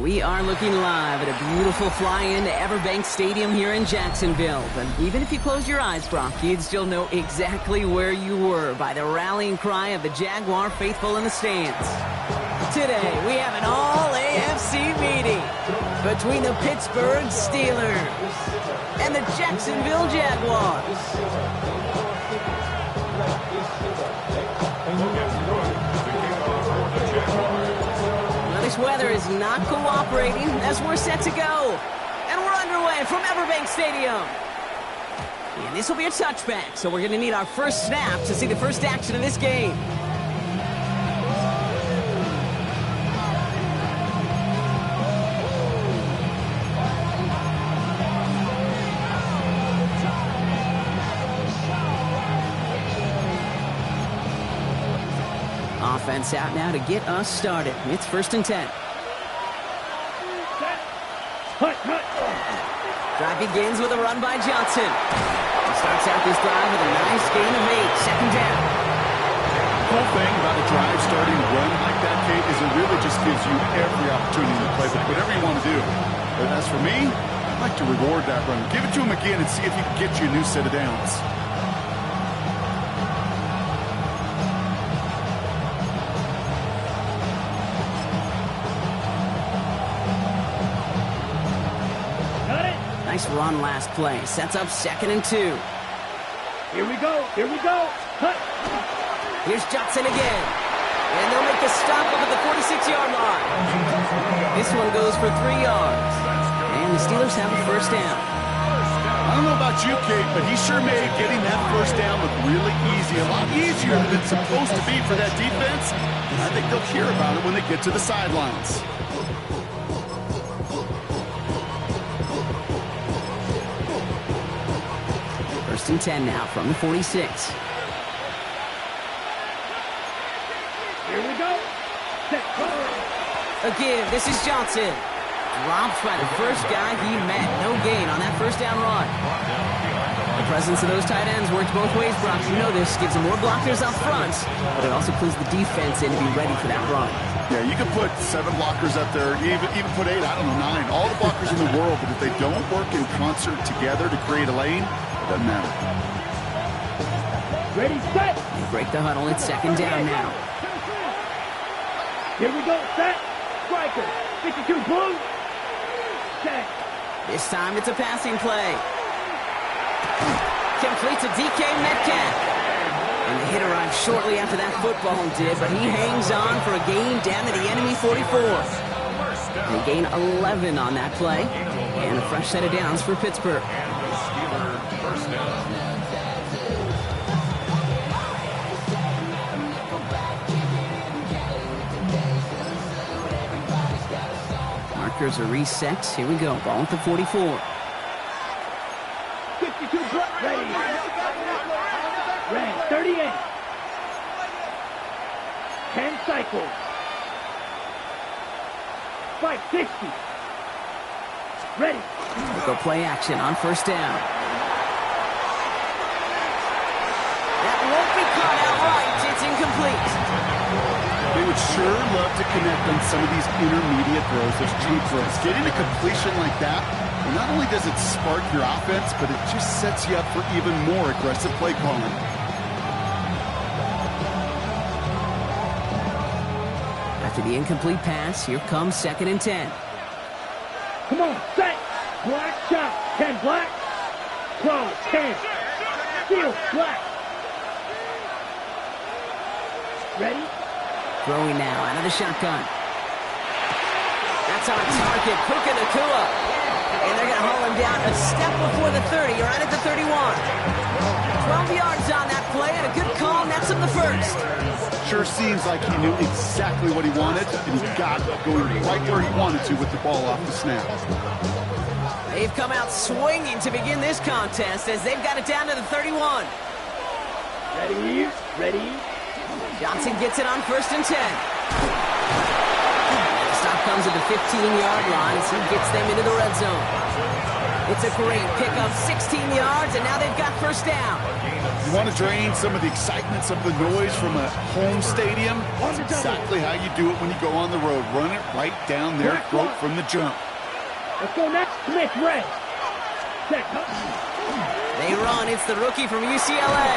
We are looking live at a beautiful fly-in to Everbank Stadium here in Jacksonville. But even if you close your eyes, Brock, you'd still know exactly where you were by the rallying cry of the Jaguar faithful in the stands. Today, we have an all-AFC meeting between the Pittsburgh Steelers and the Jacksonville Jaguars. This weather is not cooperating as we're set to go. And we're underway from Everbank Stadium. And this will be a touchback, so we're going to need our first snap to see the first action of this game. Offense out now to get us started. It's 1st and 10. Drive begins with a run by Johnson. He starts out this drive with a nice gain of 8. 2nd down. The cool thing about a drive starting a run like that, Kate, is it really just gives you every opportunity to play whatever you want to do. But as for me, I'd like to reward that run. Give it to him again and see if he can get you a new set of downs. Nice run last play. Sets up 2nd and 2. Here we go. Here we go. Cut. Here's Johnson again. And they'll make the stop up at the 46-yard line. This one goes for 3 yards. And the Steelers have a 1st down. I don't know about you, Kate, but he sure made getting that 1st down look really easy. A lot easier than it's supposed to be for that defense. I think they'll hear about it when they get to the sidelines. 1st and 10 now from the 46. Here we go. Again, this is Johnson. Dropped by the first guy he met. No gain on that 1st down run. The presence of those tight ends works both ways, Brock. You know this. Gives them more blockers up front, but it also clues the defense in to be ready for that run. Yeah, you can put 7 blockers up there, even put 8, I don't know, 9. All the blockers in the world, but if they don't work in concert together to create a lane, it doesn't matter. Ready, set. They break the huddle. It's 2nd down now. Here we go, set. Striker, 52 blue. Set. This time it's a passing play. Complete to DK Metcalf. And the hit arrived shortly after that football did, but he hangs on for a gain down to the enemy 44. They gain 11 on that play. And a fresh set of downs for Pittsburgh. Markers are reset. Here we go. Ball at the 44. 52 ready. Red 38. 10 cycles. 560. Ready. We'll go play action on 1st down. That won't be caught outright. It's incomplete. They would sure love to connect on some of these intermediate throws, those cheap throws. Getting a completion like that, well, not only does it spark your offense, but it just sets you up for even more aggressive play calling. After the incomplete pass, here comes 2nd and 10. Come on, set. Black shot. 10 black. Cross 10. Steel black. Ready? Throwing now out of the shotgun. That's on target. Puka Nacua. And they're going to haul him down a step before the 30. You're right at the 31. 12 yards on that play and a good call. Nets him the 1st. Sure seems like he knew exactly what he wanted, and he got it going right where he wanted to with the ball off the snap. They've come out swinging to begin this contest as they've got it down to the 31. Ready? Ready? Johnson gets it on 1st and 10. And the stop comes at the 15-yard line as he gets them into the red zone. It's a great pickup, 16 yards, and now they've got first down. You want to drain some of the excitement, some of the noise from a home stadium? That's exactly how you do it when you go on the road. Run it right down their throat from the jump. Let's go next. Smith, red. Set. They run. It's the rookie from UCLA.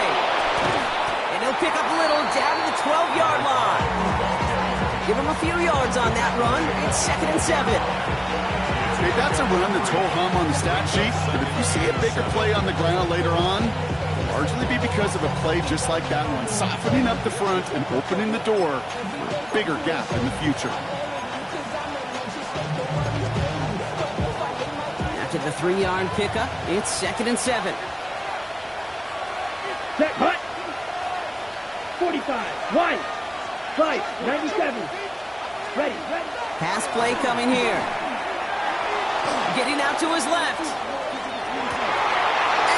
And he'll pick up a little down to the 12-yard line. Give him a few yards on that run. It's 2nd and 7. Hey, that's a run that's ho-hum on the stat sheet, but if you see a bigger play on the ground later on, it'll largely be because of a play just like that one, softening up the front and opening the door for a bigger gap in the future. After the 3-yard pickup, it's 2nd and 7. Set, hut. 45, wide. Right, 97. Ready. Pass play coming here. Getting out to his left. And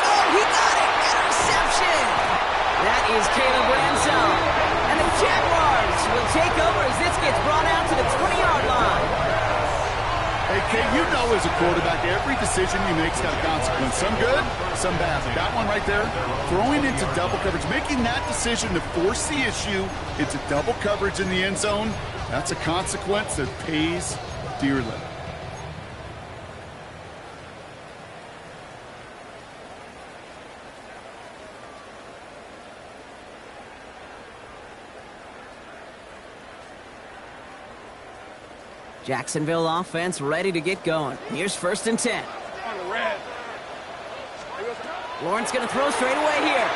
oh, he got it! Interception! That is Caleb Ransell. And the Jaguars will take over as this gets brought out to the 20-yard line. Hey, Kate, you know as a quarterback, every decision you make's got a consequence. Some good, some bad. But that one right there, throwing into double coverage, making that decision to force the issue into double coverage in the end zone, that's a consequence that pays dearly. Jacksonville offense ready to get going. Here's 1st and 10. Lawrence going to throw straight away here.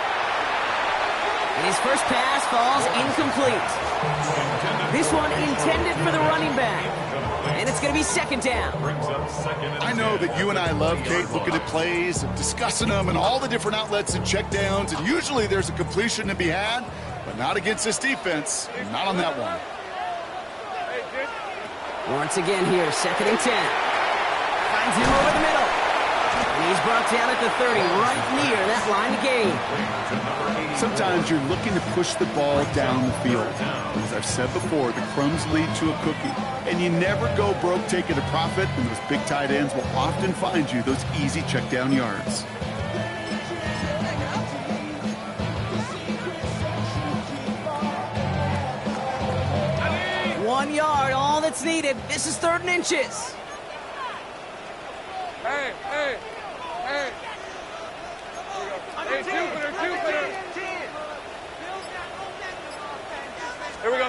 And his first pass falls incomplete. This one intended for the running back. And it's going to be 2nd down. I know that you and I love, Kate, looking at plays and discussing them and all the different outlets and checkdowns. And usually there's a completion to be had, but not against this defense. Not on that one. Once again here, 2nd and 10. Finds him over the middle. And he's brought down at the 30, right near that line of gain. Sometimes you're looking to push the ball down the field. As I've said before, the crumbs lead to a cookie. And you never go broke taking a profit, and those big tight ends will often find you those easy check down yards. One yard, all that's needed. This is 3rd and inches. Hey. Hey, Jupiter. Here we go.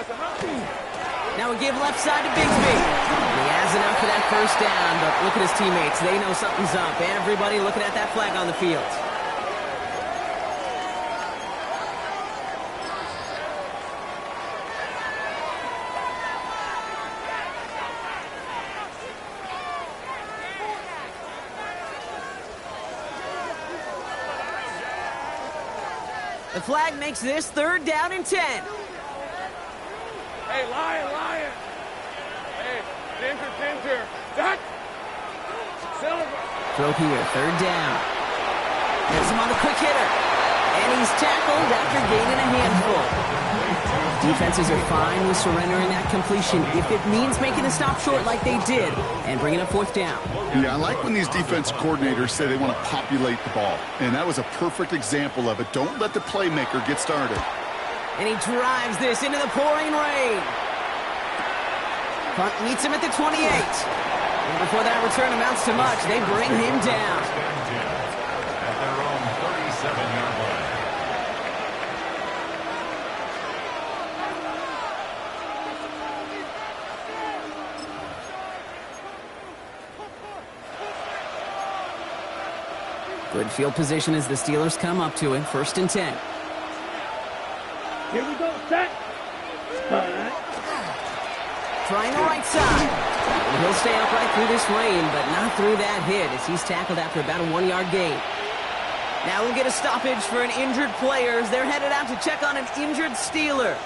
Now we give left side to Bigsby. He has enough for that first down, but look at his teammates. They know something's up. Everybody looking at that flag on the field. The flag makes this 3rd down and 10. Hey, Lion. Hey, Ginger. Duck. Silver. Throw here, 3rd down. Gets him on the quick hitter. And he's tackled after gaining a handful. Defenses are fine with surrendering that completion if it means making a stop short like they did and bringing up 4th down. Yeah, I like when these defense coordinators say they want to populate the ball. And that was a perfect example of it. Don't let the playmaker get started. And he drives this into the pouring rain. Punt meets him at the 28. And before that return amounts to much, they bring him down. At their own 37-yard line. Good field position as the Steelers come up to it. 1st and 10. Here we go, set. Trying the right side. And he'll stay upright through this rain, but not through that hit as he's tackled after about a 1-yard gain. Now we'll get a stoppage for an injured player as they're headed out to check on an injured Steeler.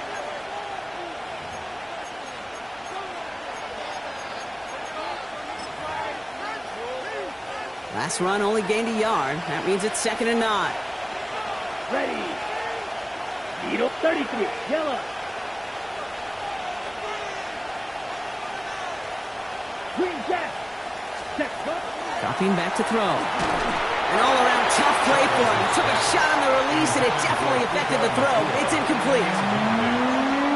Last run only gained a yard. That means it's 2nd and 9. Ready. Needle 33. Yellow. Green Jack. Check. Got stepping back to throw. An all-around tough play for him. Took a shot on the release, and it definitely affected the throw. It's incomplete.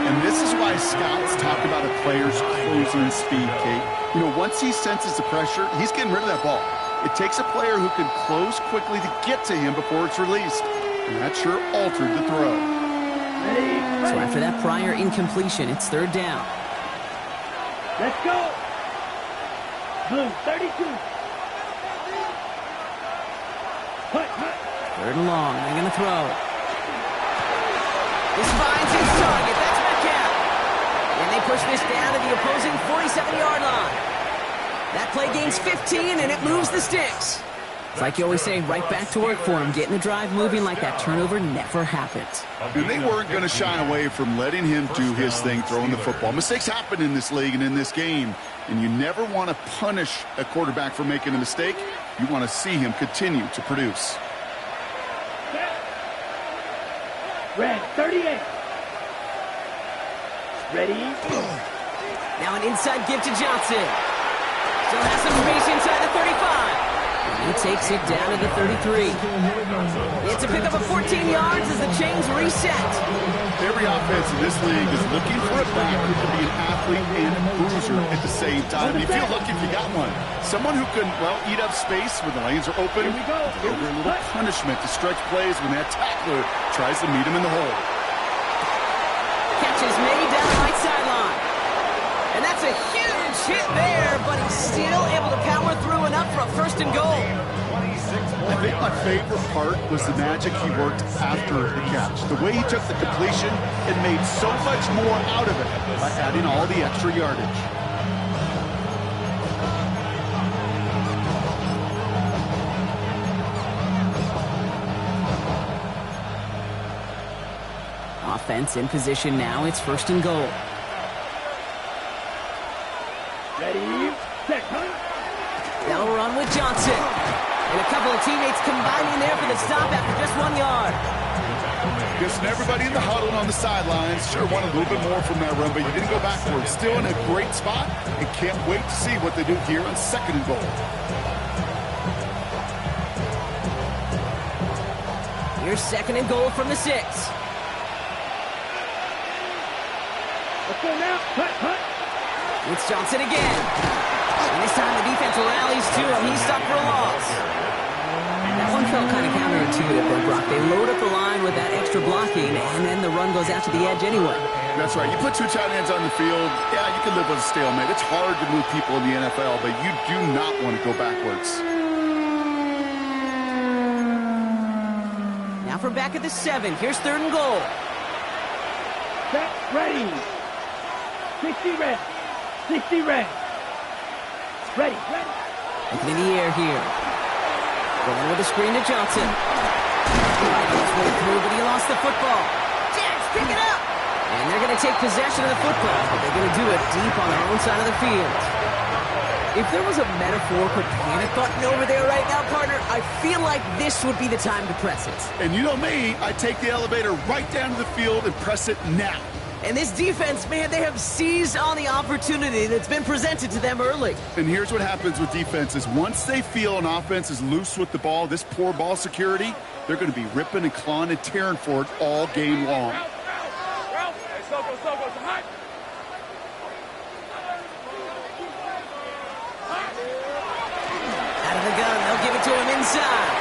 And this is why scouts talk about a player's closing speed, Kate. You know, once he senses the pressure, he's getting rid of that ball. It takes a player who can close quickly to get to him before it's released. And that sure altered the throw. So after that prior incompletion, it's third down. Let's go. Blue, 32. Hut. Third and long. They're going to throw. This finds his target. That's Metcalf. And they push this down to the opposing 47-yard line. That play gains 15, and it moves the sticks. It's like you always say, right back to work for him, getting the drive moving like that turnover never happens. And they weren't going to shy away from letting him do his thing, throwing the football. Mistakes happen in this league and in this game, and you never want to punish a quarterback for making a mistake. You want to see him continue to produce. Red, 38. Ready? Now an inside give to Johnson. Still has some space inside the 35. He takes it down to the 33. It's a pickup of 14 yards as the chains reset. Every offense in this league is looking for a back who can be an athlete and a bruiser at the same time. And you feel lucky if you got one. Someone who can, well, eat up space when the lanes are open. Deliver a little punishment to stretch plays when that tackler tries to meet him in the hole. Catch is made down the right sideline. And that's a huge hit there, but he's still able to power through enough for a first and goal. I think my favorite part was the magic he worked after the catch. The way he took the completion and made so much more out of it by adding all the extra yardage. Offense in position now. It's first and goal. Ready? Set, hunt. They'll run with Johnson. And a couple of teammates combining there for the stop after just 1 yard. Guessing everybody in the huddle and on the sidelines sure wanted a little bit more from that run, but you didn't go backwards. Still in a great spot and can't wait to see what they do here on second and goal. Here's second and goal from the 6. Let's go now. Hut. It's Johnson again. And this time the defense rallies to him. He's stopped for a loss. That one felt kind of counterintuitive, though, Brock. They load up the line with that extra blocking, and then the run goes out to the edge anyway. That's right. You put two tight ends on the field, yeah, you can live with a stalemate. It's hard to move people in the NFL, but you do not want to go backwards. Now from back at the 7. Here's third and goal. Set, ready. 60 red. 60 red. Ready. Looking in the air here. Going with a screen to Johnson. Right his way through, but he lost the football. Jags pick it up. And they're going to take possession of the football, but they're going to do it deep on their own side of the field. If there was a metaphorical panic button over there right now, partner, I feel like this would be the time to press it. And you know me, I take the elevator right down to the field and press it now. And this defense, man, they have seized on the opportunity that's been presented to them early. And here's what happens with defenses. Once they feel an offense is loose with the ball, this poor ball security, they're going to be ripping and clawing and tearing for it all game long. Ralph. Hey, Soko, hot. Out of the gun, they'll give it to him inside.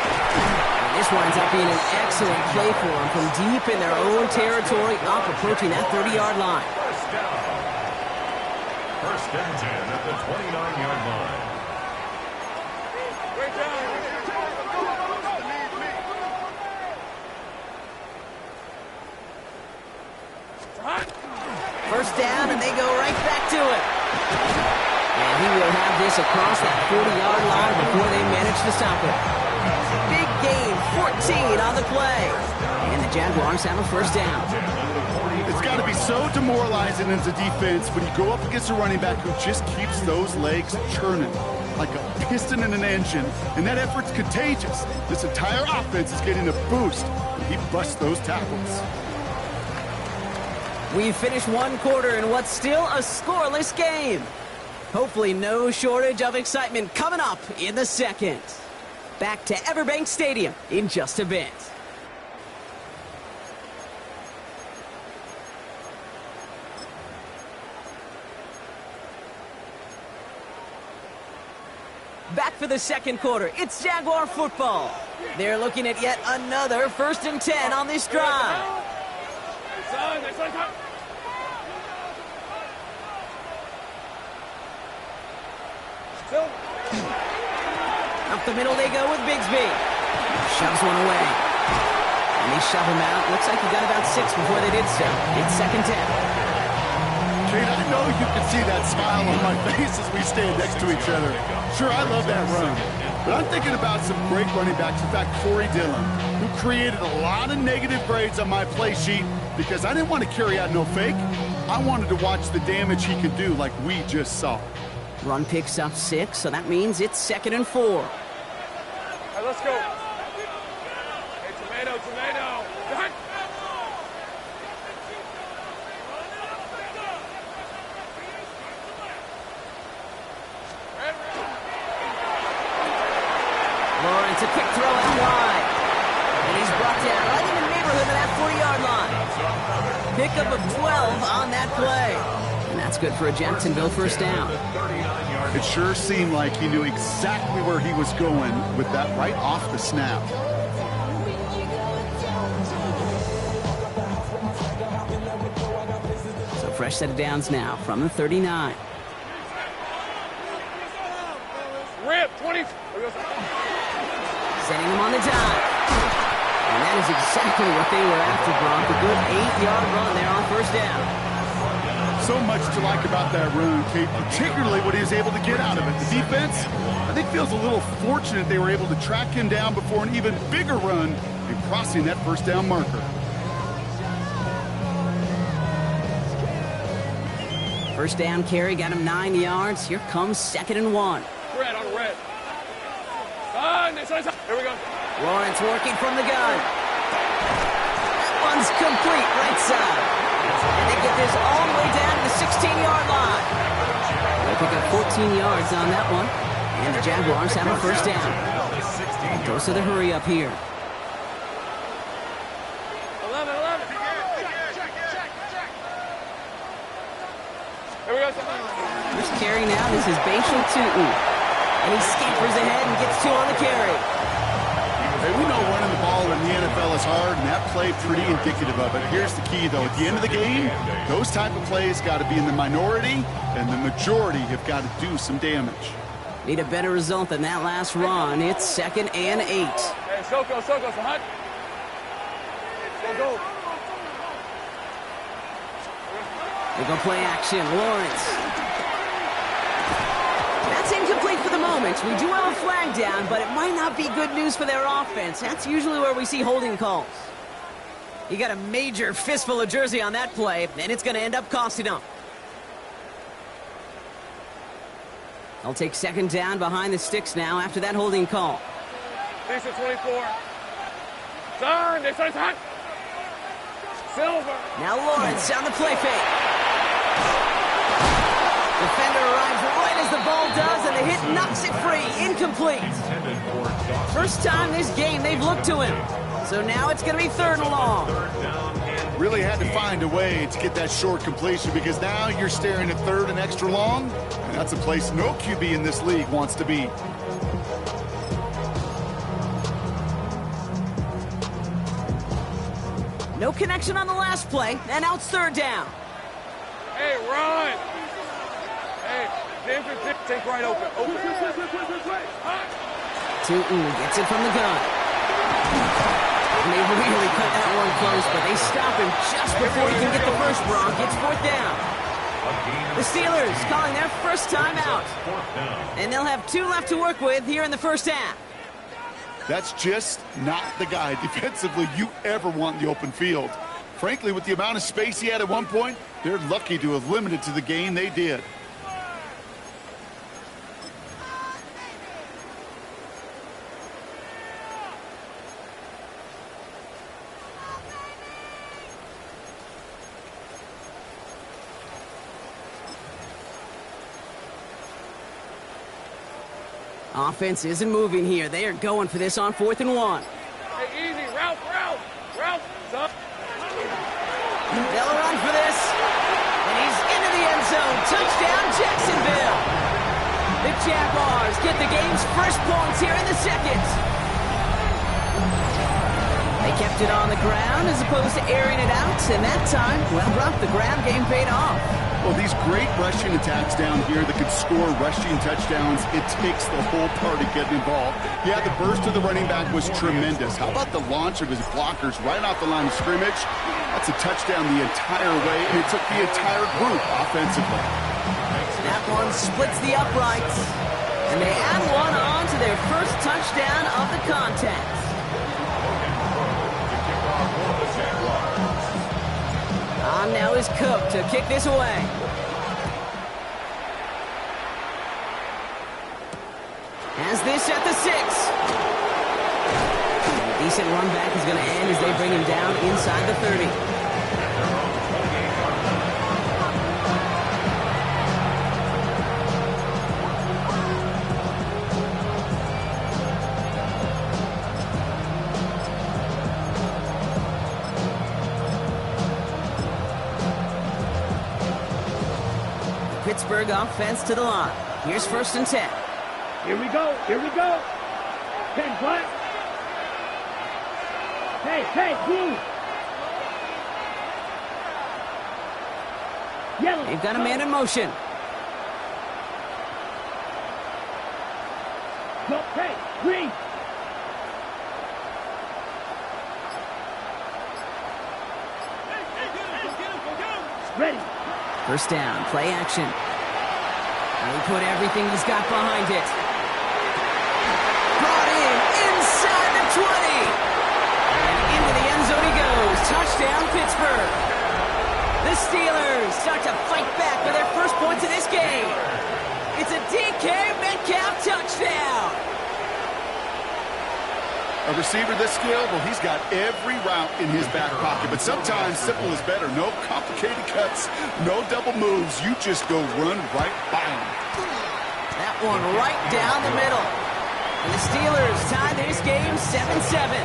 And this winds up being an excellent play for them from deep in their own territory, up approaching that 30-yard line. First and 10 at the 29-yard line. Great job. First down, and they go right back to it. And he will have this across that 40-yard line before they manage to stop it. Big gain, 14 on the play. And the Jaguars have a first down. It's got to be so demoralizing as a defense when you go up against a running back who just keeps those legs churning like a piston in an engine, and that effort's contagious. This entire offense is getting a boost when he busts those tackles. We've finished one quarter in what's still a scoreless game. Hopefully no shortage of excitement coming up in the second. Back to Everbank Stadium in just a bit. Back for the second quarter. It's Jaguar football. They're looking at yet another 1st and 10 on this drive. Up the middle they go with Bigsby. Shoves one away. And they shove him out. Looks like he got about 6 before they did so. It's 2nd down. Kate, I know you can see that smile on my face as we stand next to each other. Sure, I love that run. But I'm thinking about some great running backs. In fact, Corey Dillon, who created a lot of negative grades on my play sheet because I didn't want to carry out no fake. I wanted to watch the damage he could do like we just saw. Run picks up 6, so that means it's 2nd and 4. All right, let's go. Hey, tomato. Lawrence, a quick throw out wide. And he's brought down right in the neighborhood of that 40-yard line. Pickup of 12 on that play. And that's good for a Jacksonville 1st down. It sure seemed like he knew exactly where he was going with that right off the snap. So fresh set of downs now from the 39. Rip, 20. Setting him on the dive. And that is exactly what they were after, Gronk. A good 8-yard run there on 1st down. So much to like about that run, Kate, particularly what he was able to get out of it. The defense, I think, feels a little fortunate they were able to track him down before an even bigger run and crossing that 1st down marker. 1st down carry got him 9 yards. Here comes 2nd and 1. Red on red. Here we go. Lawrence working from the gun. That one's complete right side. And they get this all the way down to the 16-yard line. They pick up 14 yards on that one. And the Jaguars have a 1st down. Dose of the hurry up here. 11. Here we go. First carry now, this is Bashal Tutin. And he scampers ahead and gets 2 on the carry. Hey, we know running the ball in the NFL is hard, and that play pretty indicative of it. Here's the key, though. At the end of the game, those type of plays got to be in the minority, and the majority have got to do some damage. Need a better result than that last run. It's 2nd and 8. Hey, Soko, so hot. Go. They go play action. Lawrence. That's incomplete for the moment. We do have a flag down, but it might not be good news for their offense. That's usually where we see holding calls. He got a major fistful of jersey on that play, and it's going to end up costing him. They'll take 2nd down behind the sticks now after that holding call. Decent 24. Turn. This one's hot. Silver. Now Lawrence on the play fake. Defender arrives right as the ball does, and the hit knocks it free. Incomplete. First time this game they've looked to him. So now it's going to be 3rd and long. Really had to find a way to get that short completion because now you're staring at 3rd and extra long, and that's a place no QB in this league wants to be. No connection on the last play, and now it's 3rd down. Hey, run. Hey, take right open. Tutin gets it from the gun. And they really cut that one close, but they stop him just before he can get the first Bronc. It's 4th down. The Steelers calling their first timeout. And they'll have 2 left to work with here in the 1st half. That's just not the guy defensively you ever want in the open field. Frankly, with the amount of space he had at one point, they're lucky to have limited to the gain they did. Offense isn't moving here. They are going for this on 4th and 1. Hey, easy. Ralph. Son. They'll run for this. And he's into the end zone. Touchdown, Jacksonville. The Jaguars get the game's first points here in the second. They kept it on the ground as opposed to airing it out. And that time, well, Brock, the ground game paid off. Well, these great rushing attacks down here that can score rushing touchdowns, it takes the whole party getting involved. Yeah, the burst of the running back was tremendous. How about the launch of his blockers right off the line of scrimmage? That's a touchdown the entire way, and it took the entire group offensively. That one splits the uprights. And they add one on to their first touchdown of the contest. On now is Cook to kick this away. Has this at the 6. A decent run back is going to end as they bring him down inside the 30. Pittsburgh offense to the line. Here's 1st and 10. Here we go. 10 black. Hey, blue. Yellow. They've got a man in motion. Go, hey, green. Ready. First down, play action. He put everything he's got behind it. Brought in inside the 20. And into the end zone he goes. Touchdown, Pittsburgh. The Steelers start to fight back for their first points of this game. It's a DK Metcalf touchdown. A receiver this skilled, well, he's got every route in his back pocket. But sometimes simple is better. No complicated cuts, no double moves. You just go run right by him. That one right down the middle. And the Steelers tie this game 7-7.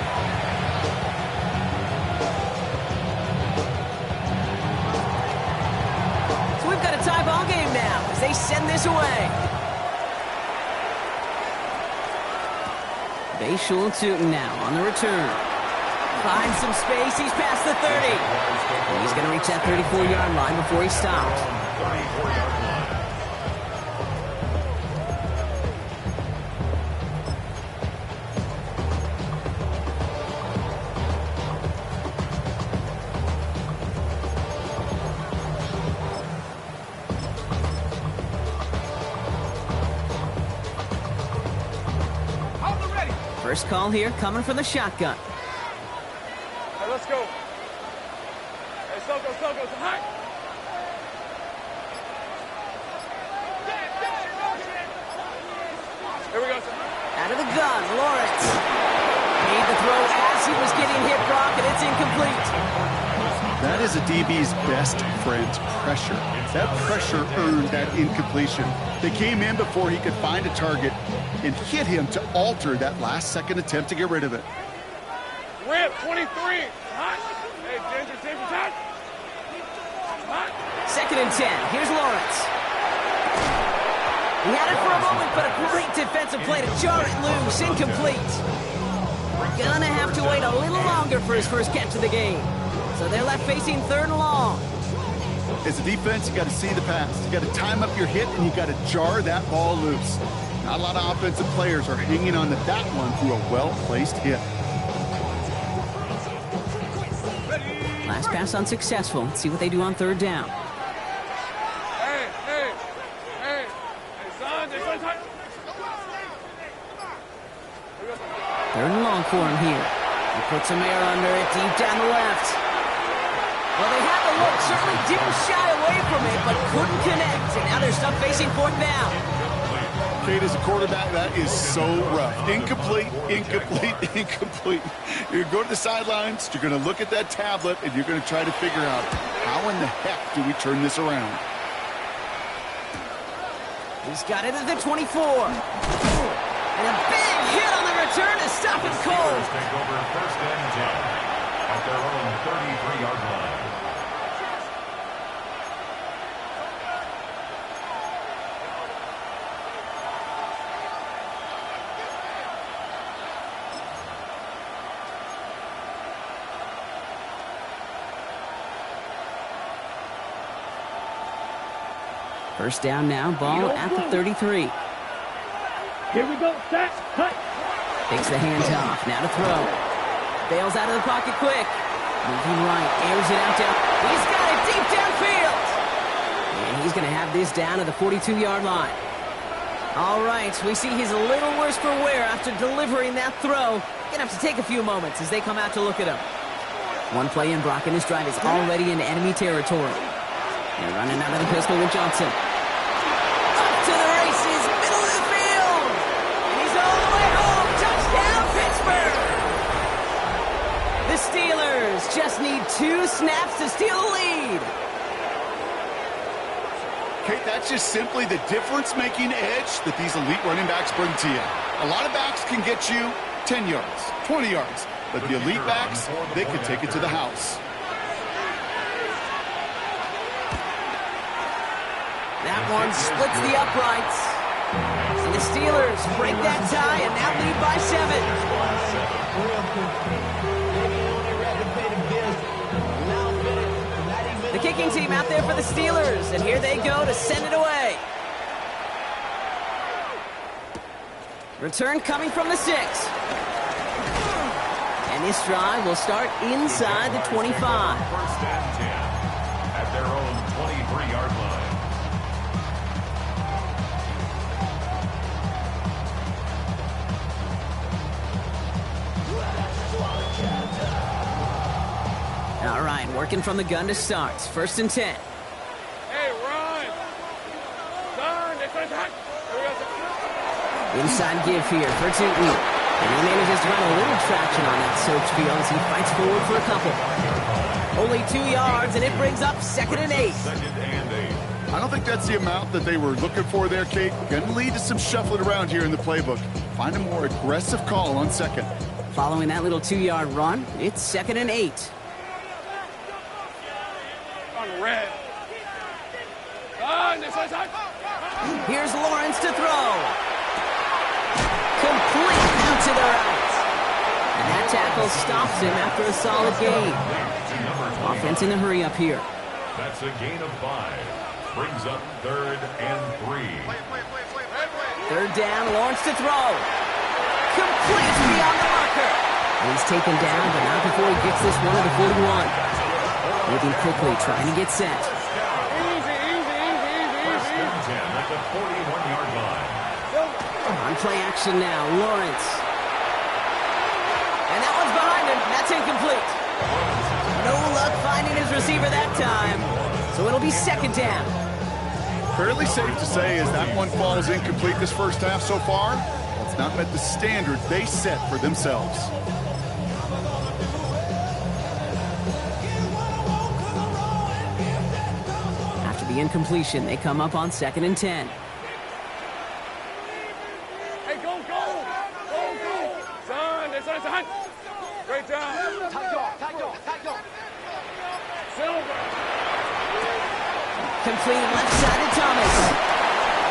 So we've got a tie ball game now as they send this away. Bayshul Tootin now on the return. Finds some space. He's past the 30. And he's going to reach that 34-yard line before he stops. 34-yard line. First call here coming from the shotgun. Hey, let's go. Hey, Soko, high. Here we go, sir. Out of the gun, Lawrence. Made the throw as he was getting hit, Brock, and it's incomplete. That is a DB's best friend, pressure. That pressure earned that incompletion. They came in before he could find a target and hit him to alter that last-second attempt to get rid of it. Rip, 23. Hot. Hey, Ginger, hot. Hot. 2nd and 10. Here's Lawrence. He had it for a moment, but a great defensive play to jar it loose. Incomplete. Gonna have to wait a little longer for his first catch of the game. So they're left facing 3rd and long. As a defense, you got to see the pass. You got to time up your hit, and you got to jar that ball loose. Not a lot of offensive players are hanging on to that one through a well-placed hit. Last pass unsuccessful. Let's see what they do on 3rd down. Hey, son, this one's hot. 3rd and long for him here. He puts some air under it deep down the left. Well, they had the look, certainly didn't shy away from it, but couldn't connect. And now they're stuck facing 4th down. Kate, as a quarterback, that is so rough. Incomplete. You're going to go to the sidelines, you're going to look at that tablet, and you're going to try to figure out how in the heck do we turn this around. He's got it at the 24. And a big hit on the return to stop him cold. Steelers take over first and 10 at their own 33-yard line. First down now, ball at the 33. Here we go, set, cut. Takes the hands off, now to throw. Bails out of the pocket quick. Moving right, airs it out down. He's got it deep downfield. And he's going to have this down at the 42-yard line. All right, we see he's a little worse for wear after delivering that throw. Going to have to take a few moments as they come out to look at him. One play in, Brock, and his drive is already in enemy territory. They're running out of the pistol with Johnson. Up to the races, middle of the field. And he's all the way home. Touchdown, Pittsburgh. The Steelers just need 2 snaps to steal the lead. Kate, that's just simply the difference-making edge that these elite running backs bring to you. A lot of backs can get you 10 yards, 20 yards, but the elite backs, they can take it to the house. That one splits the uprights. And the Steelers break that tie and now lead by 7. The kicking team out there for the Steelers, and here they go to send it away. Return coming from the 6. And this drive will start inside the 25. First and 10 at their own 23-yard line. All right, working from the gun to start. First and 10. Hey, run! Son, it's attack! Inside give here for Tootin. And he manages to find a little traction on that search field as he fights forward for a couple. Only 2 yards, and it brings up 2nd and 8. I don't think that's the amount that they were looking for there, Kate. Going to lead to some shuffling around here in the playbook. Find a more aggressive call on 2nd. Following that little 2-yard run, it's 2nd and 8. On red. Son, it's attack! Here's Lawrence to throw. Complete out to the right. And that tackle stops him after a solid gain. Offense in a hurry up here. That's a gain of 5. Brings up 3rd and 3. 3rd down, Lawrence to throw. Complete beyond the marker. And he's taken down, but not before he gets this one at the 41. Moving quickly, trying to get set. Easy, easy, easy, easy, First easy. and 10 at the 41-yard line. On play action now, Lawrence. And that one's behind him. That's incomplete. No luck finding his receiver that time. So it'll be 2nd down. Fairly safe to say as that one falls incomplete this first half so far, it's not met the standard they set for themselves. After the incompletion, they come up on 2nd and 10. Hey, go, go! Go, go! Son, it's attack! Great job! Silver! Completed left side to Thomas.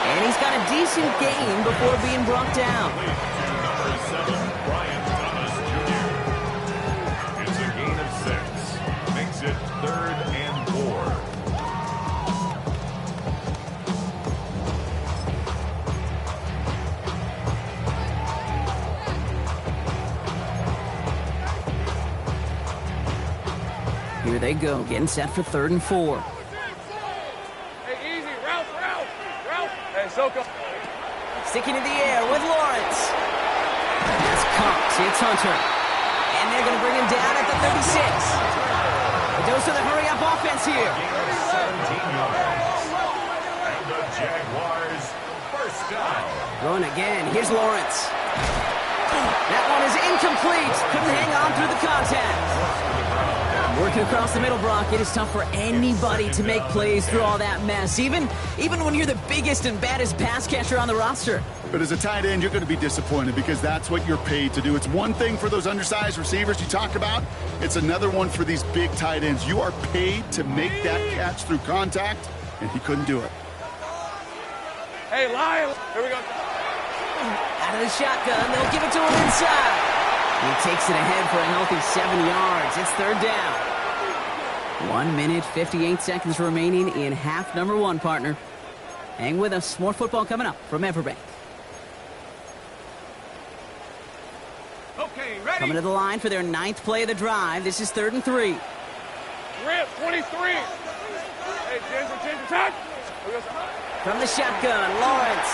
And he's got a decent gain before being brought down. Number 7, Brian Thomas Jr. It's a gain of 6. Makes it 3rd and 4. Here they go, getting set for 3rd and 4. Hey, easy! Ralph! Hey, Soko! Sticking in the air with Lawrence. That's caught. It's Hunter. And they're going to bring him down at the 36. The dose of the hurry-up offense here. 17 yards. And the Jaguars first down. Going again. Here's Lawrence. That thrown is incomplete. Couldn't hang on through the contact. Working across the middle, Brock, it is tough for anybody to make plays through all that mess, even when you're the biggest and baddest pass catcher on the roster. But as a tight end, you're going to be disappointed because that's what you're paid to do. It's one thing for those undersized receivers you talk about. It's another one for these big tight ends. You are paid to make that catch through contact, and he couldn't do it. Hey, Lyle. Here we go. Out of the shotgun, they'll give it to him inside. He takes it ahead for a healthy 7 yards. It's third down. 1 minute, 58 seconds remaining in half number one, partner. Hang with us. More football coming up from Everbank. Okay, ready? Coming to the line for their 9th play of the drive. This is 3rd and 3. Rip, 23. Hey, Ginger, touch. From the shotgun, Lawrence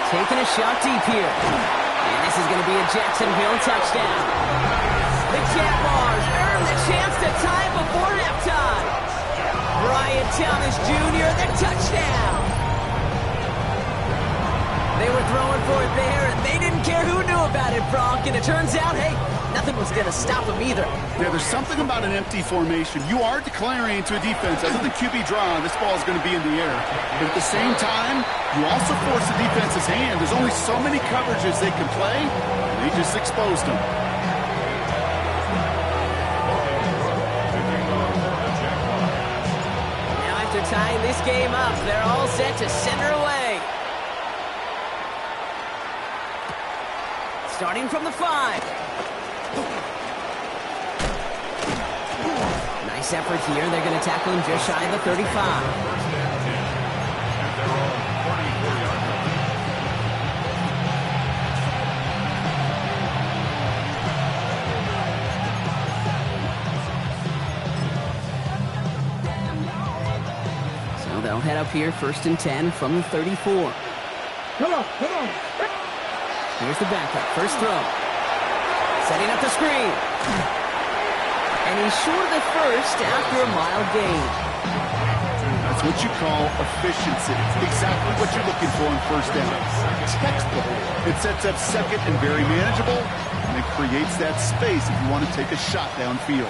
taking a shot deep here. And this is going to be a Jacksonville touchdown. The Jaguars earn the chance to tie before halftime. Brian Thomas Jr., the touchdown. They were throwing for it there, and they didn't care who knew about it, Bronk. And it turns out, hey, nothing was going to stop them either. Yeah, there's something about an empty formation. You are declaring to a defense, other than QB draw, this ball is going to be in the air. But at the same time, you also force the defense's hand. There's only so many coverages they can play, and they just exposed them. Now after tying this game up, they're all set to center away. Starting from the 5. Nice effort here. They're going to tackle him just shy of the 35. So they'll head up here, 1st and 10 from the 34. Come on. Here's the backup. First throw. Setting up the screen. And he's short of the first after a mild gain. That's what you call efficiency. Exactly what you're looking for in first down. Textbook. It sets up second and very manageable, and it creates that space if you want to take a shot downfield.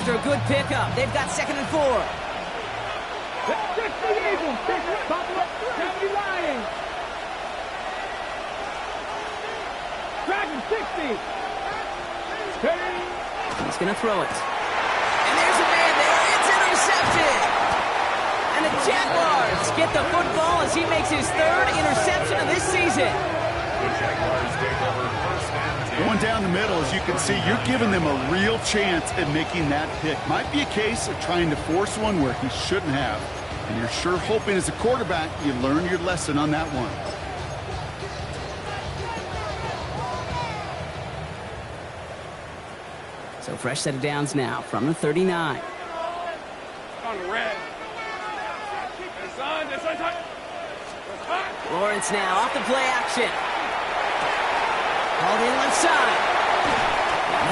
After a good pickup, they've got 2nd and 4. Check the Eagles. Check the Lions. Dragon 60. He's going to throw it. And there's a man there. It's intercepted. And the Jaguars get the football as he makes his 3rd interception of this season. The Jaguars take over 1st and 10. Going down the middle, as you can see, you're giving them a real chance at making that pick. Might be a case of trying to force one where he shouldn't have. And you're sure hoping as a quarterback you learn your lesson on that one. So fresh set of downs now from the 39. On the red. This son, touch. Lawrence now off the play action. Called in left side.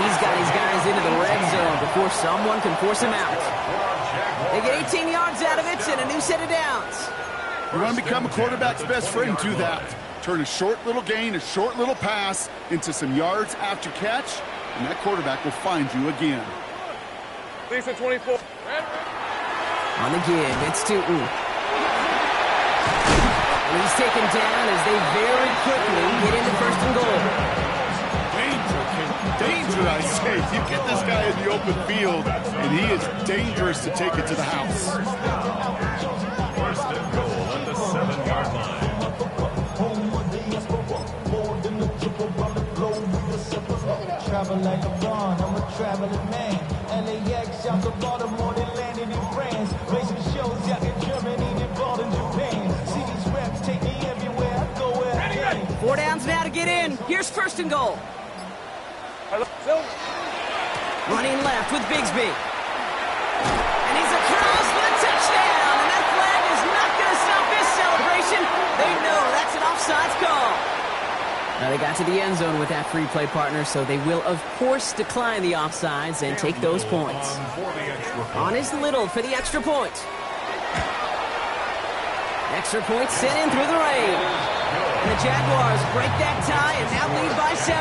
He's got his guys into the red zone before someone can force him out. They get 18 yards out of it and a new set of downs. You want to become a quarterback's best friend, do that. Turn a short little gain, a short little pass into some yards after catch, and that quarterback will find you again. Lisa 24. On the give, it's Tootin. And he's taken down as they very quickly get into 1st and goal. Danger, I say. You get this guy in the open field, and he is dangerous to take it to the house. 1st and goal at the 7-yard line. Travel like a bond, I'm a traveling man. LAX out to Baltimore, they landed in France. Racing shows out in Germany, they bought in Japan. See these reps take me everywhere I go where I can. 4 downs now to get in. Here's 1st and goal. Running left with Bigsby. And he's across for the touchdown. And that flag is not going to stop this celebration. They know that's an offsides call. Now they got to the end zone with that free play, partner, so they will, of course, decline the offsides and take those points. On is Little for the extra point. Extra point sent in through the rain. And the Jaguars break that tie and now lead by 7.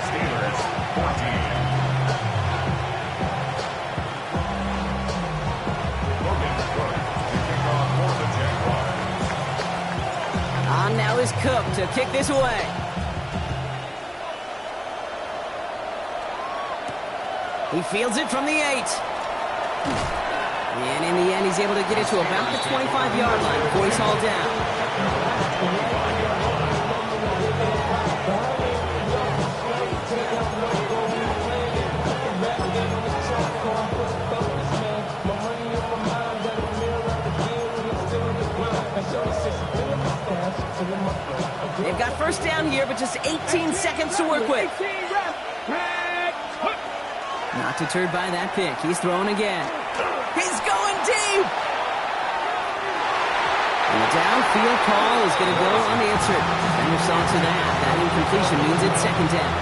Steelers 14. Logan Cook to kick off for the Jaguars. On now is Cook to kick this away. He fields it from the 8. And in the end, he's able to get it to about the 25-yard line before he's hauled down. They've got first down here, but just 18 seconds to work with. Not deterred by that pick. He's throwing again. He's going deep! And the downfield call is going to go unanswered. Defender saw to that. That incompletion means it's second down.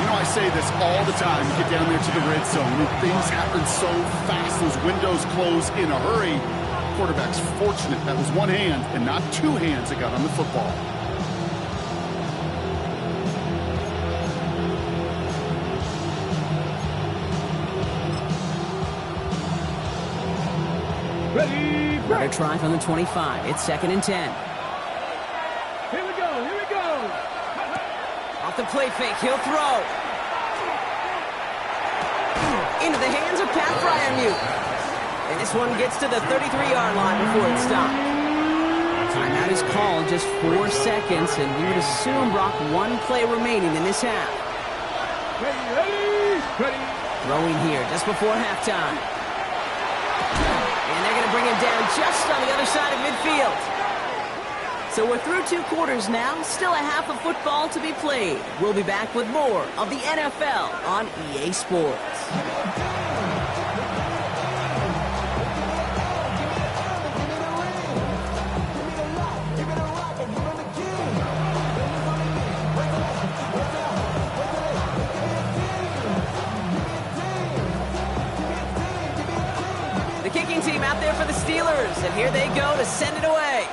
You know, I say this all the time. You get down there to the red zone, and things happen so fast. Those windows close in a hurry. Quarterback's fortunate that was one hand and not two hands that got on the football. Another try from the 25. It's second and 10. Here we go, here we go. Off the play fake, he'll throw. Into the hands of Pat Freiermuth. And this one gets to the 33-yard line before it's stopped. Timeout is called, just 4 seconds, and we would assume, Brock, one play remaining in this half. Ready. Throwing here just before halftime. And they're going to bring him down just on the other side of midfield. So we're through 2 quarters now, still a half of football to be played. We'll be back with more of the NFL on EA Sports. The kicking team out there for the Steelers, and here they go to send it away.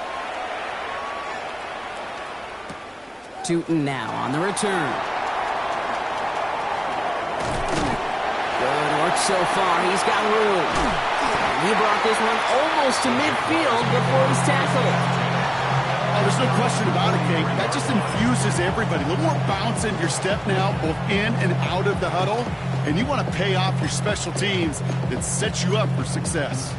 Tootin now on the return. Good work so far. He's got room. And he brought this one almost to midfield before he's tackled. Oh, there's no question about it, Kate. That just infuses everybody. A little more bounce in your step now, both in and out of the huddle. And you want to pay off your special teams that sets you up for success.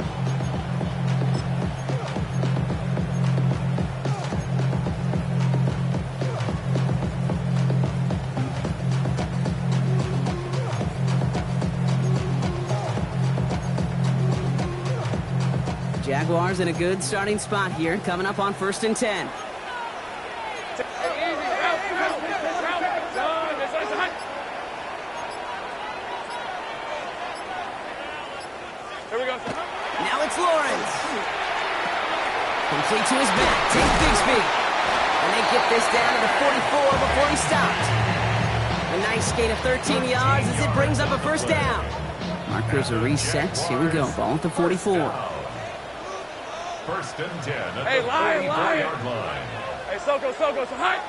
Jaguars in a good starting spot here, coming up on 1st and 10. Here we go. Now it's Lawrence. Complete to his back. Take Bigsby. And they get this down to the 44 before he stopped. A nice gain of 13 yards as it brings up a first down. Markers are reset. Here we go. Ball at the 44. 1st and 10 at Hey, the Lion. 34-yard line. Hey, Soko, so high.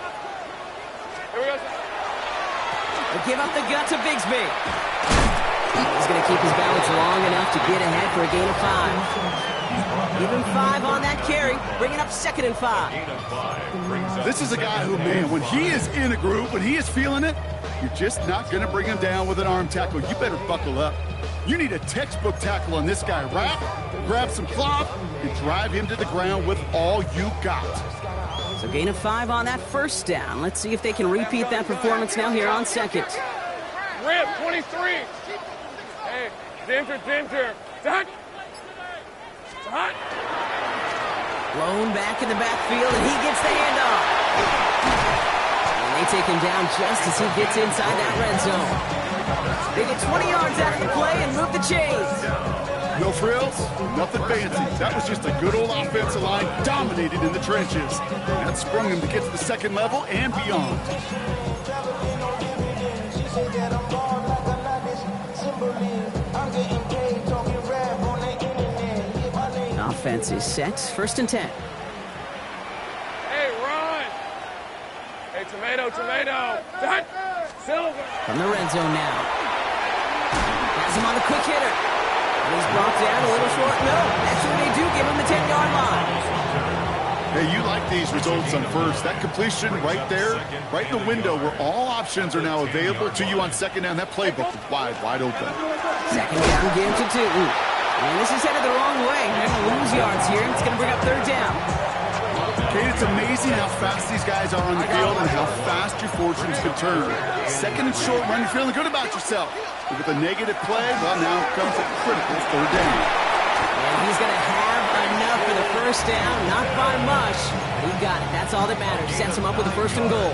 Here we go. They give up the gut to Bigsby. He's going to keep his balance long enough to get ahead for a gain of 5. Even 5 on that carry, bringing up 2nd and 5. Gain of 5 brings up This is a guy who, man, when he is in a groove, when he is feeling it, you're just not going to bring him down with an arm tackle. You better buckle up. You need a textbook tackle on this guy. Wrap, grab some cloth, and drive him to the ground with all you got. So gain of 5 on that first down. Let's see if they can repeat that performance now here on 2nd. Rip, 23. Hey, Ginger. Hot. Blown back in the backfield, and he gets the handoff. And they take him down just as he gets inside that red zone. They get 20 yards out of the play and move the chains. No frills, nothing fancy. That was just a good old offensive line dominated in the trenches. And that sprung him to get to the second level and beyond. Offense is set. First and 10. Hey, run! Hey, tomato. Done. Silver. From the red zone now. Has him on the quick hitter. And he's brought down a little short. No, that's what they do. Give him the 10-yard line. Hey, you like these results on first. That completion right there, right in the window where all options are now available to you on second down. That playbook is wide open. Second down, give him to 2. And this is headed the wrong way. They're going to lose yards here, and it's going to bring up third down. Kate, it's amazing how fast these guys are on the field and how fast your fortunes can turn. Second and short run, you're feeling good about yourself. But with a negative play, well, now comes a critical third down. And he's going to have enough for the first down, not by much. He got it. That's all that matters. Sets him up with a first and goal.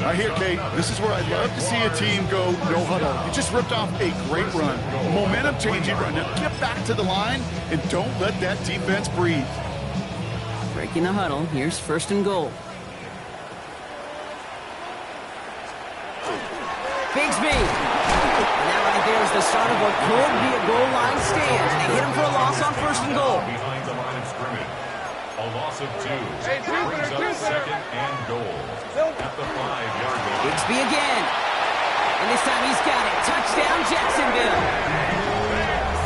Right here, Kate, this is where I'd love to see a team go no huddle. You just ripped off a great run, a momentum-changing run. Now get back to the line and don't let that defense breathe. Breaking the huddle. Here's first and goal. Bigsby. And that right there is the start of what could be a goal line stand. They hit him for a loss on first and goal. Behind the line of scrimmage. A loss of 2. Hey, Brings up second and goal. At the 5-yard line. Bigsby again. And this time he's got it. Touchdown, Jacksonville.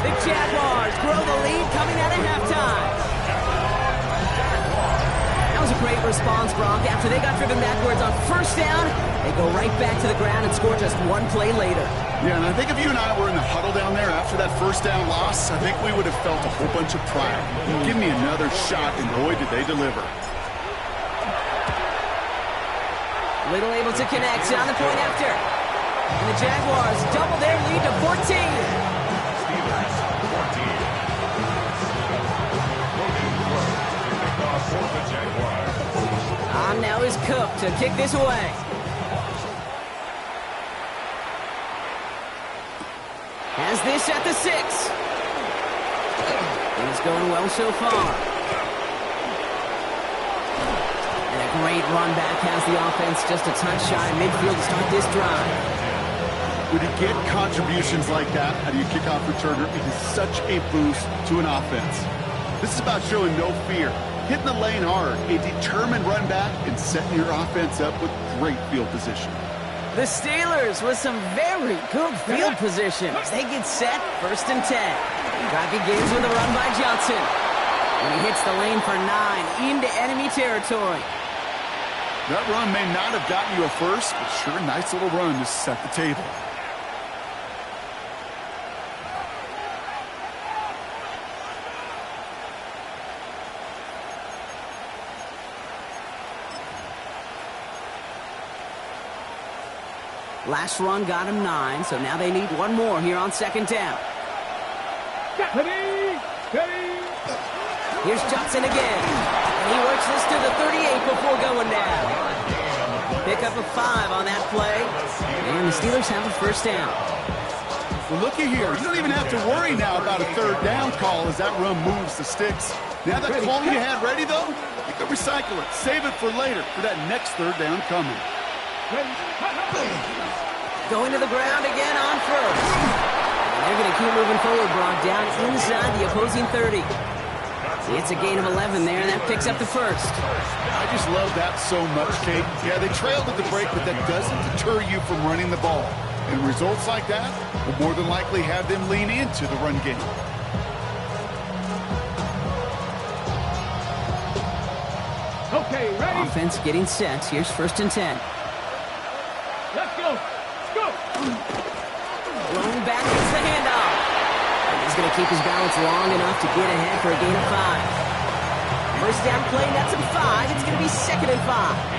The Jaguars grow the lead coming out of halftime. That was a great response, Brock. After they got driven backwards on first down, they go right back to the ground and score just one play later. Yeah, and I think if you and I were in the huddle down there after that first down loss, I think we would have felt a whole bunch of pride. Give me another shot, and boy, did they deliver. Little able to connect on the point after. And the Jaguars double their lead to 14. Steelers 14. Kickoff for the Jaguars. On now is Cook to kick this away. Has this at the 6. He's going well so far. And a great run back has the offense just a touch shy of midfield to start this drive. When you get contributions like that out of your kickoff returner, it is such a boost to an offense. This is about showing no fear, hitting the lane hard, a determined run back, and setting your offense up with great field position. The Steelers with some very good field positions. They get set, first and 10. Clock begins with a run by Johnson. And he hits the lane for 9 into enemy territory. That run may not have gotten you a first, but sure a nice little run to set the table. Last run got him 9, so now they need one more here on second down. Here's Johnson again. And he works this to the 38 before going down. Pick up a 5 on that play. And the Steelers have a first down. Well, looky here. You don't even have to worry now about a third down call as that run moves the sticks. Now that call you had ready, though, you can recycle it. Save it for later for that next third down coming. Going to the ground again on first. And they're going to keep moving forward, Brock, down inside the opposing 30. It's a gain of 11 there, and that picks up the first. I just love that so much, Kate. Yeah, they trailed at the break, but that doesn't deter you from running the ball. And results like that will more than likely have them lean into the run game. Okay, ready? Offense getting set. Here's first and 10. Let's go. Let's go. Thrown back, gets the handoff. And he's going to keep his balance long enough to get ahead for a gain of 5. First down play, that's a 5. It's going to be second and 5.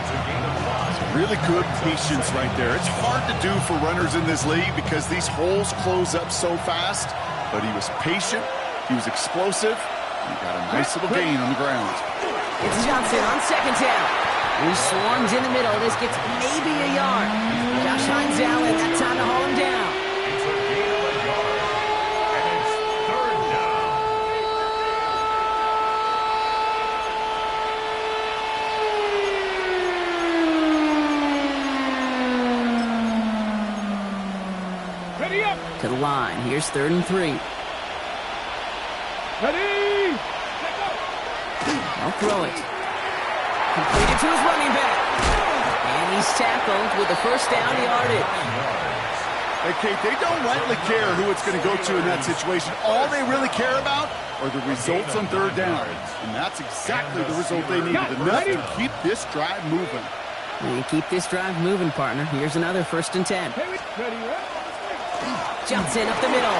Really good patience right there. It's hard to do for runners in this league because these holes close up so fast. But he was patient, he was explosive, and he got a nice little gain on the ground. It's Johnson on second down. He swarms in the middle. This gets maybe a yard. Josh Hines Allen, that time to haul him down. It's a gain of a yard. And it's third Ready up. To the line. Here's 3rd and 3. Ready. He'll throw it. Completed to his running back. And he's tackled with a first down yardage. Hey, Kate, they don't rightly care who it's going to go to in that situation. All they really care about are the results on 3rd down. And that's exactly the result they needed. Enough to keep this drive moving. You keep this drive moving, partner. Here's another 1st and 10. Johnson up the middle.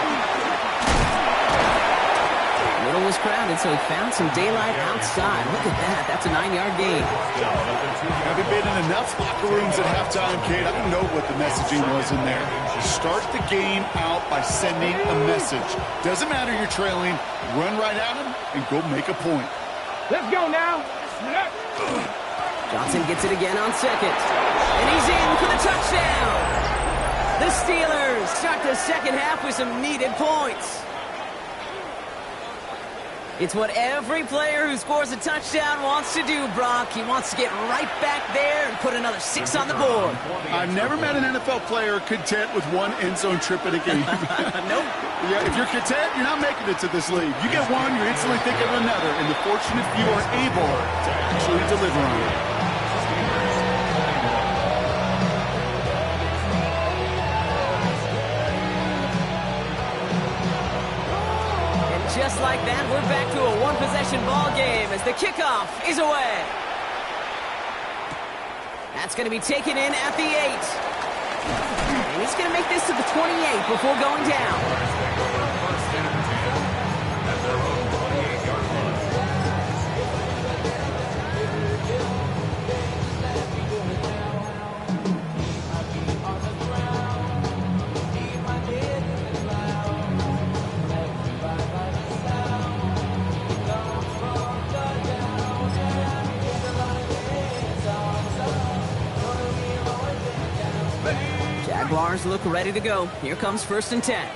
Middle was crowded, so he found some daylight outside. Look at that. That's a 9-yard gain. Having been in enough locker rooms at halftime, Kate, I don't know what the messaging was in there. Start the game out by sending a message. Doesn't matter you're trailing. Run right at him and go make a point. Let's go now. Johnson gets it again on 2nd. And he's in for the touchdown. The Steelers start the second half with some needed points. It's what every player who scores a touchdown wants to do, Brock. He wants to get right back there and put another 6 on the board. I've never met an NFL player content with one end zone trip in a game. Nope. Yeah, if you're content, you're not making it to this league. You get one, you're instantly thinking of another, and the fortunate few are able to actually deliver on it. Just like that, we're back to a one-possession ball game as the kickoff is away. That's going to be taken in at the 8. And he's going to make this to the 28 before going down. First and 10 at their own 28-yard line. Jaguars look ready to go. Here comes 1st and 10. Hey,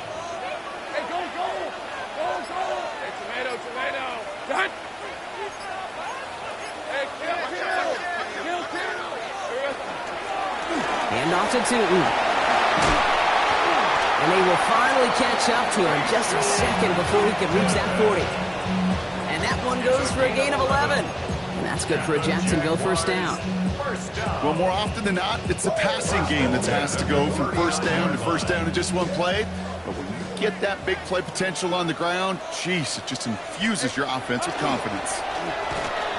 go. Hey, tomato. Done. Hey, kill. Hand off to Tootin. And they will finally catch up to him just a second before he can reach that 40. And that one goes for a gain of 11. And that's good for a Jacksonville first down. Well, more often than not, it's the passing game that's asked to go from first down in just one play. But when you get that big play potential on the ground, geez, it just infuses your offense with confidence.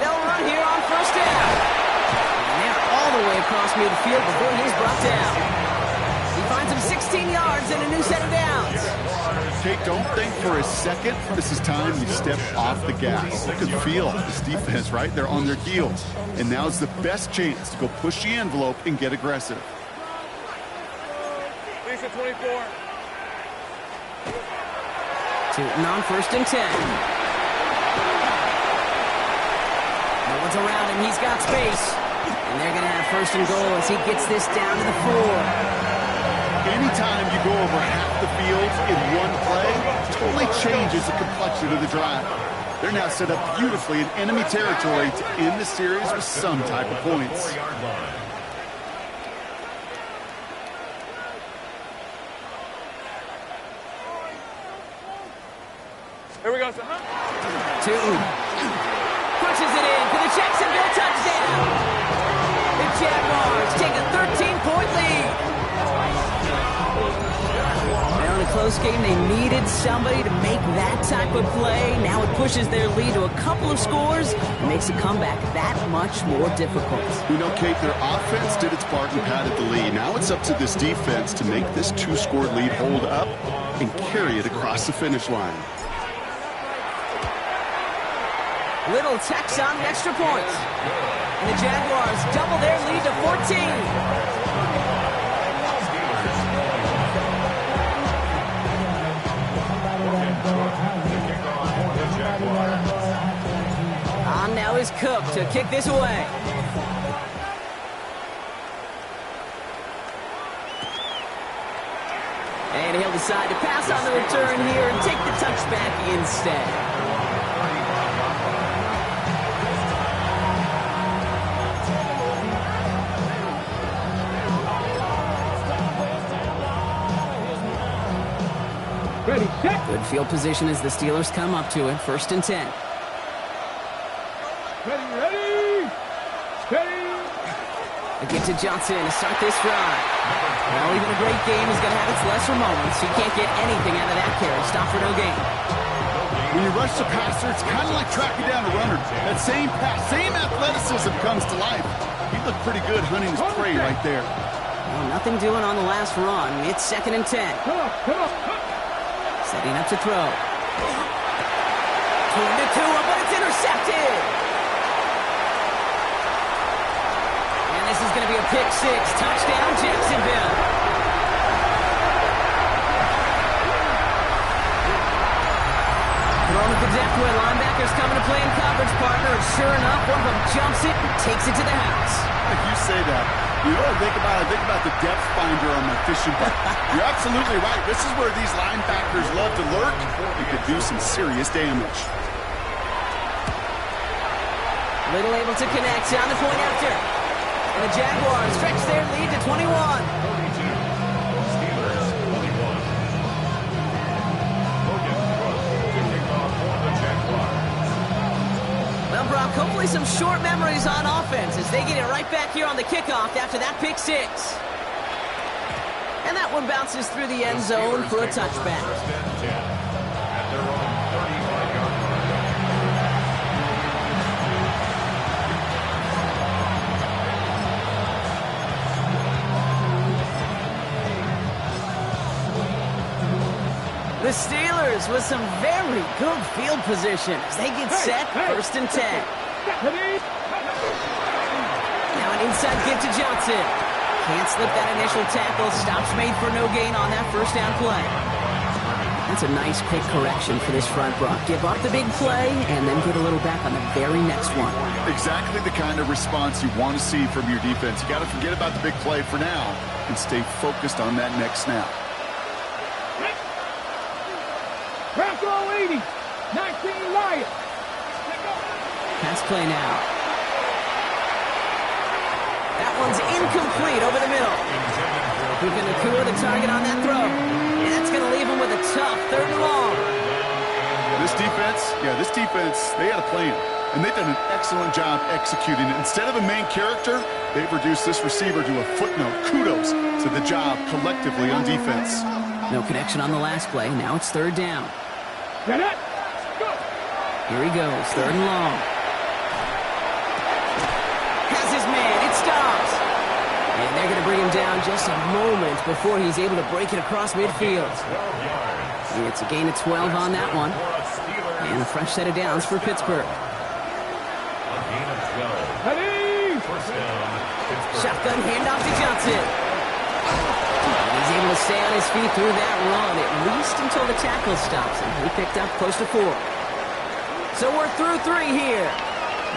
They'll run here on first down. And they're all the way across midfield before he's brought down. He finds him 16 yards and a new set of downs. Kate, don't think for a second this is time you step off the gas. You can feel this defense, right? They're on their heels. And now's the best chance to go push the envelope and get aggressive. Lisa 24. Tootin on 1st and 10. No one's around him. He's got space. And they're going to have 1st and goal as he gets this down to the 4. Anytime you go over half the field in one play, it totally changes the complexion of the drive. They're now set up beautifully in enemy territory to end the series with some type of points. Here we go, sir. Tootin punches it in for the Jacksonville touchdown. The Jaguars take a 13-point lead. Now in a close game, they needed somebody to make that type of play. Now it pushes their lead to a couple of scores and makes a comeback that much more difficult. You know, Kate, their offense did its part and padded the lead. Now it's up to this defense to make this 2-score lead hold up and carry it across the finish line. Little tacks on an extra point. And the Jaguars double their lead to 14. On now is Cook to kick this away. And he'll decide to pass on the return here and take the touchback instead. Ready, set. Good field position as the Steelers come up to it. 1st and 10. Ready. Steady. They get to Johnson to start this drive. Well, even a great game is going to have its lesser moments. You can't get anything out of that carry. Stop for no gain. When you rush the passer, it's kind of like tracking down a runner. That same pass, same athleticism comes to life. He looked pretty good hunting his prey right there. Well, nothing doing on the last run. It's 2nd and 10. Come on. Setting up to throw. 2-2, but it's intercepted. And this is going to be a pick 6. Touchdown, Jacksonville. Throwing with the depth where linebackers coming to play in coverage, partner. And sure enough, one of them jumps it and takes it to the house. Like you say that. You know what I think about? I think about the depth finder on my fishing boat. You're absolutely right. This is where these linebackers love to lurk. You could do some serious damage. Little able to connect on the point after. And the Jaguars stretch their lead to 21. 32. Steelers 21. Logan Brooks to kick off for the Jaguars. Well, Brock, hopefully some short memories on offense as they get it right back here on the kickoff after that pick 6. And that one bounces through the end zone for a touchback. 1st and 10 at their own 35-yard line. The Steelers with some very good field position as they get set. 1st and 10. Now an inside give to Johnson. Can't slip that initial tackle. Stops made for no gain on that 1st down play. That's a nice quick correction for this front, Brock. Give up the big play and then get a little back on the very next one. Exactly the kind of response you want to see from your defense. You got to forget about the big play for now and stay focused on that next snap. Pass all 80. 19 Lions. Pass play now. That one's incomplete over the middle. Puka Nacua the target on that throw. And that's going to leave him with a tough 3rd and long. This defense, they had a plan. And they've done an excellent job executing it. Instead of a main character, they've reduced this receiver to a footnote. Kudos to the job collectively on defense. No connection on the last play. Now it's 3rd down. Get it. Go. Here he goes. 3rd and long. Has his man. It stops. And they're going to bring him down just a moment before he's able to break it across midfield. It's a gain of 12 on that one. And a fresh set of downs for Pittsburgh. A gain of 12. Ready. 1st down. Pittsburgh. Shotgun handoff to Johnson. And he's able to stay on his feet through that run, at least until the tackle stops him. He picked up close to 4. So we're through 3 here.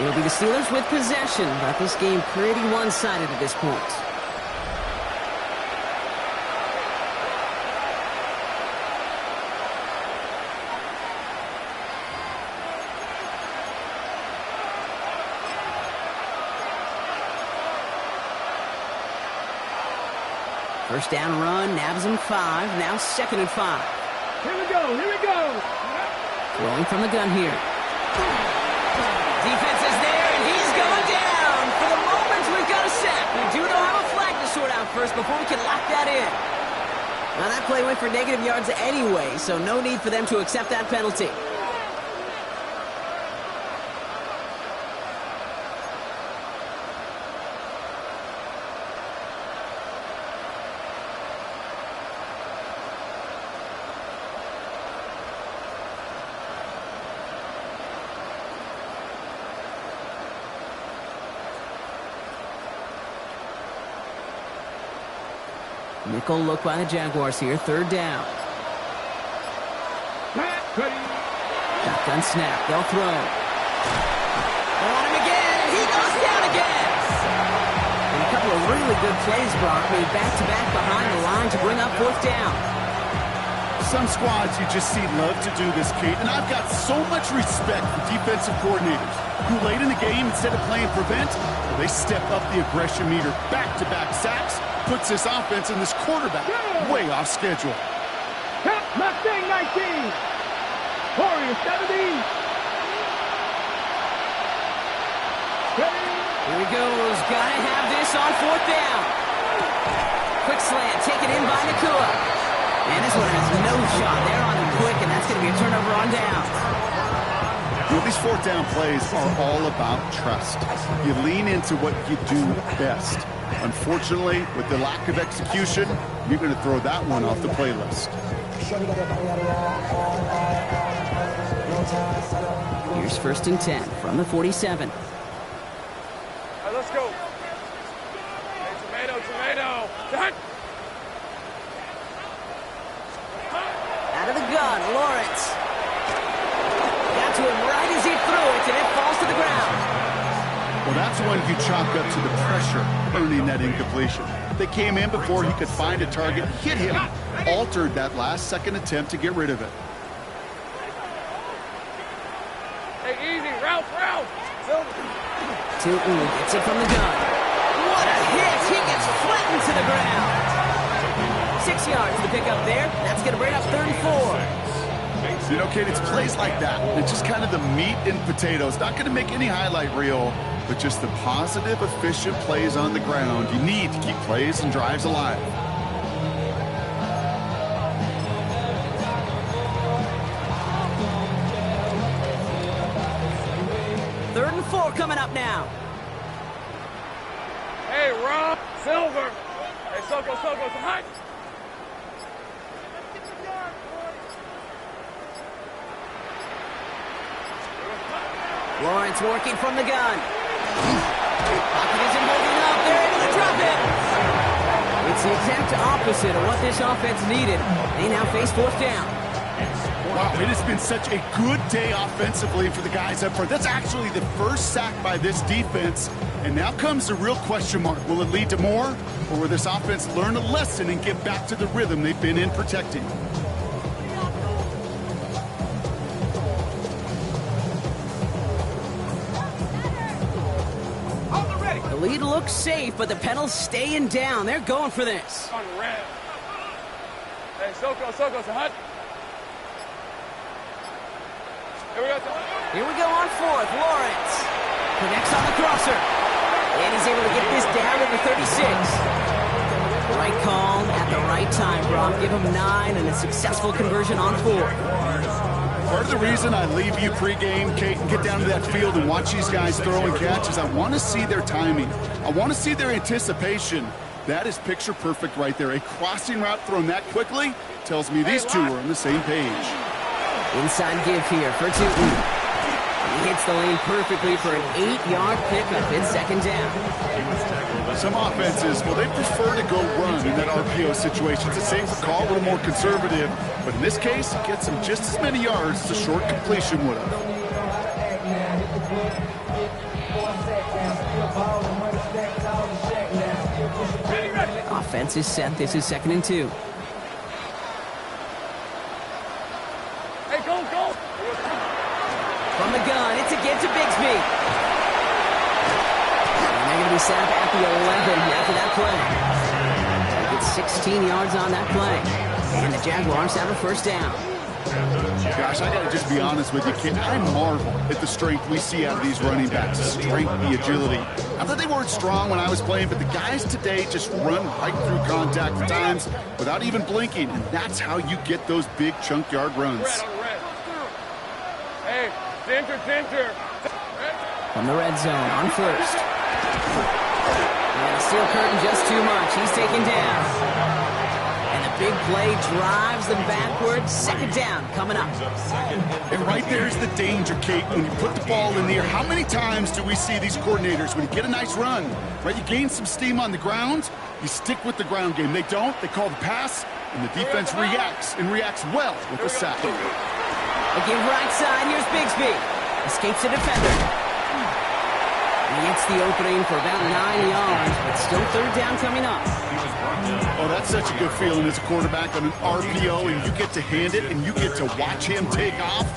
It'll be the Steelers with possession, but this game pretty one-sided at this point. First down run, nabs him 5, now 2nd and 5. Here we go. Throwing from the gun here. Defense is there, and he's going down. For the moment, we've got a sack. We do not have a flag to sort out first before we can lock that in. Now, that play went for negative yards anyway, so no need for them to accept that penalty. Nickel look by the Jaguars here. 3rd down. Shotgun snap. They'll throw. They want him again. He goes down again. And a couple of really good plays, Brock, made back-to-back behind the line to bring up 4th down. Some squads you just see love to do this, Kate, and I've got so much respect for defensive coordinators who late in the game, instead of playing prevent, they step up the aggression meter. Back-to-back sacks puts this offense and this quarterback way off schedule. Tap. Mustang 19. Warrior 70. Ready? Here he goes. Gotta have this on 4th down. Quick slant, taken in by Nacua. And this one has no shot. They're on him quick, and that's going to be a turnover on downs. You know, these 4th down plays are all about trust. You lean into what you do best. Unfortunately, with the lack of execution, you're going to throw that one off the playlist. Here's 1st and 10 from the 47. All right, let's go. Hey, tomato. Done. Out of the gun, Lawrence. Got to him right as he threw it, and it falls to the ground. Well, that's when you chalk up to the pressure earning that incompletion. They came in before he could find a target, hit him, altered that last-second attempt to get rid of it. Hey, easy. Ralph. Tilton gets it from the gun. What a hit! He gets flattened to the ground. 6 yards to pick up there. That's going to bring up 3rd and 4. You know, Kate, it's plays like that. It's just kind of the meat and potatoes. Not going to make any highlight reel, but just the positive, efficient plays on the ground. You need to keep plays and drives alive. Third and 4 coming up now. Hey, Rob. Silver. Hey, Soko. It's hot. Lawrence working from the gun. Pocket isn't holding up. They're able to drop it. It's the exact opposite of what this offense needed. They now face 4th down. Wow, it has been such a good day offensively for the guys up front. That's actually the first sack by this defense. And now comes the real question mark. Will it lead to more? Or will this offense learn a lesson and get back to the rhythm they've been in protecting? The lead looks safe, but the Penals staying down. They're going for this. On red. Hey, Soko, it's hot. Here we go on 4th. Lawrence connects on the crosser. And he's able to get this down to the 36. Right call at the right time, Brock. Give him 9 and a successful conversion on 4th. Part of the reason I leave you pregame, Kate, and get down to that field and watch these guys throw and catch is I want to see their timing. I want to see their anticipation. That is picture perfect right there. A crossing route thrown that quickly tells me these two are on the same page. Inside give here for Tilton. He hits the lane perfectly for an 8-yard pickup in 2nd down. Some offenses, well, they prefer to go run in that RPO situation. It's a safer call, a little more conservative. But in this case, it gets them just as many yards as a short completion would have. Offense is set. This is 2nd and 2. Hey, go. From the gun, it's a give to Bigsby. And they're going to be set up at the 11 after that play. They get 16 yards on that play. And the Jaguars have a 1st down. Gosh, I got to just be honest with you, kid. I marvel at the strength we see out of these running backs. The strength, the agility. I thought they weren't strong when I was playing, but the guys today just run right through contact at times without even blinking. And that's how you get those big chunk yard runs. Red. Hey, Dinter. From the red zone on 1st. And the steel curtain just too much. He's taken down. And the big play drives them backwards. 2nd down coming up. And right there's the danger, Kate. When you put the ball in the air, how many times do we see these coordinators, when you get a nice run, right, you gain some steam on the ground, you stick with the ground game. They don't. They call the pass, and the defense reacts, and reacts well with a sack. Again, right side. Here's Bigsby. Escapes the defender. And he hits the opening for about 9 yards, but still 3rd down coming up. Oh, that's such a good feeling as a quarterback on an RPO, and you get to hand it, and you get to watch him take off.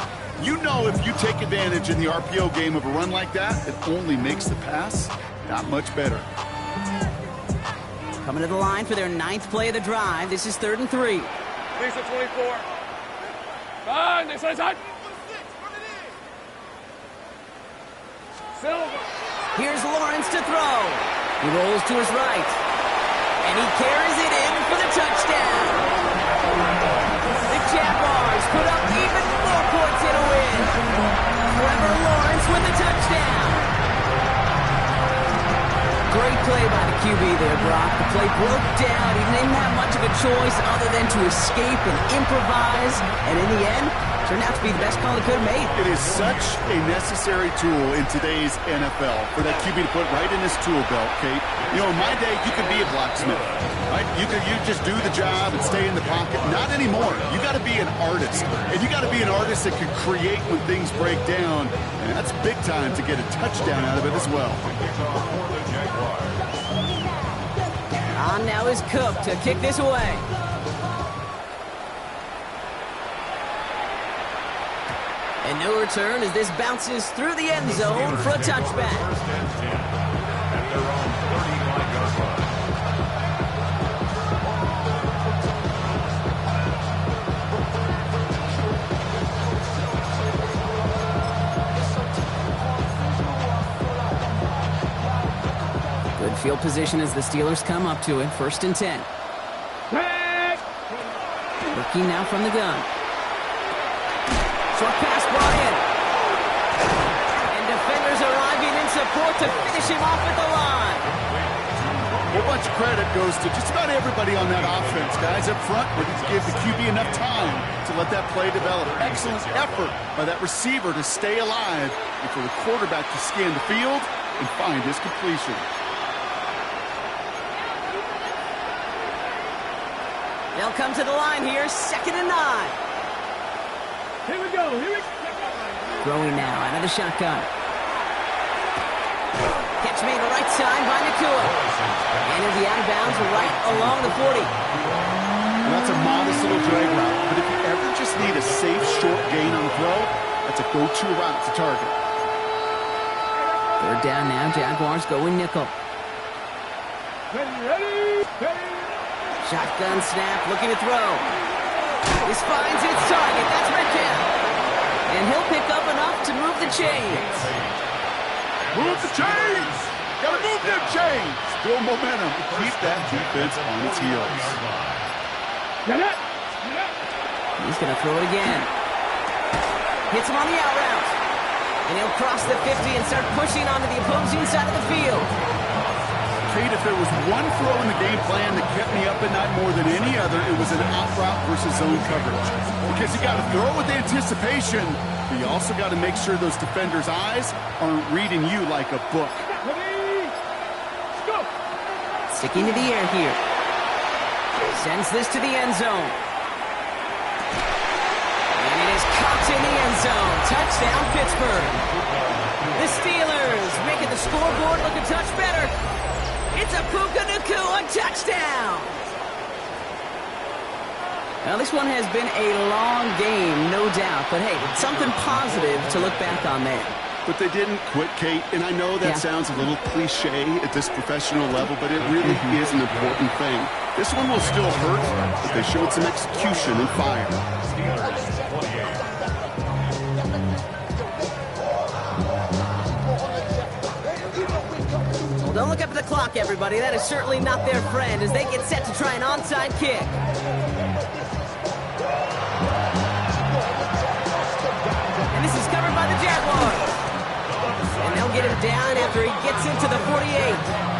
You know if you take advantage in the RPO game of a run like that, it only makes the pass that much better. Coming to the line for their 9th play of the drive. This is 3rd and 3. Lisa 24. Son, this is hot. Silver. Here's Lawrence to throw. He rolls to his right. And he carries it in for the touchdown. The Jaguars put up even more points in a win. Trevor Lawrence with the touchdown. Great play by the QB there, Brock. The play broke down. He didn't have much of a choice other than to escape and improvise. And in the end, turned out to be the best call he could have made. It is such a necessary tool in today's NFL for that QB to put right in his tool belt, Kate. You know, in my day, you could be a blacksmith, right? You just do the job and stay in the pocket. Not anymore. You got to be an artist, and you got to be an artist that can create when things break down, and that's big time to get a touchdown out of it as well. On now is Cook to kick this away. And no return as this bounces through the end zone for a touchback. First and 10 at their own 35-yard line. Good field position as the Steelers come up to it. First and 10. Looking now from the gun. Short pass brought in. And defenders arriving in support to finish him off at the line. A whole bunch of credit goes to just about everybody on that offense. Guys up front, we need to give the QB enough time to let that play develop. Excellent effort by that receiver to stay alive and for the quarterback to scan the field and find his completion. They'll come to the line here, 2nd and 9. Here we go. Throwing now out of the shotgun. Catch made the right side by Nakua. And he'll be out of bounds right along the 40. And that's a modest little drag route. But if you ever just need a safe, short gain on the throw, that's a go-to route to target. Third down now, Jaguars going nickel. Ready. Shotgun snap, looking to throw. This finds its target. That's Metcalf. And he'll pick up enough to move the chains. Move the chains! Gotta move them chains! Build momentum. Keep that defense on its heels. He's going to throw it again. Hits him on the out route. And he'll cross the 50 and start pushing onto the opposing side of the field. Kate, if there was one throw in the game plan that kept me up at night more than any other, it was an out route versus zone coverage. Because you got to throw with anticipation, but you also got to make sure those defenders' eyes aren't reading you like a book. Sticking to the air here. Sends this to the end zone. And it is caught in the end zone. Touchdown, Pittsburgh. The Steelers making the scoreboard look a touch better. It's a Puka Nakua touchdown. Now, this one has been a long game, no doubt. But, hey, it's something positive to look back on there. But they didn't quit, Kate. And I know that sounds a little cliche at this professional level, but it really is an important thing. This one will still hurt, but they showed some execution and fire. Steelers 28. Don't look up at the clock, everybody. That is certainly not their friend as they get set to try an onside kick. And this is covered by the Jaguars. And they'll get him down after he gets into the 48.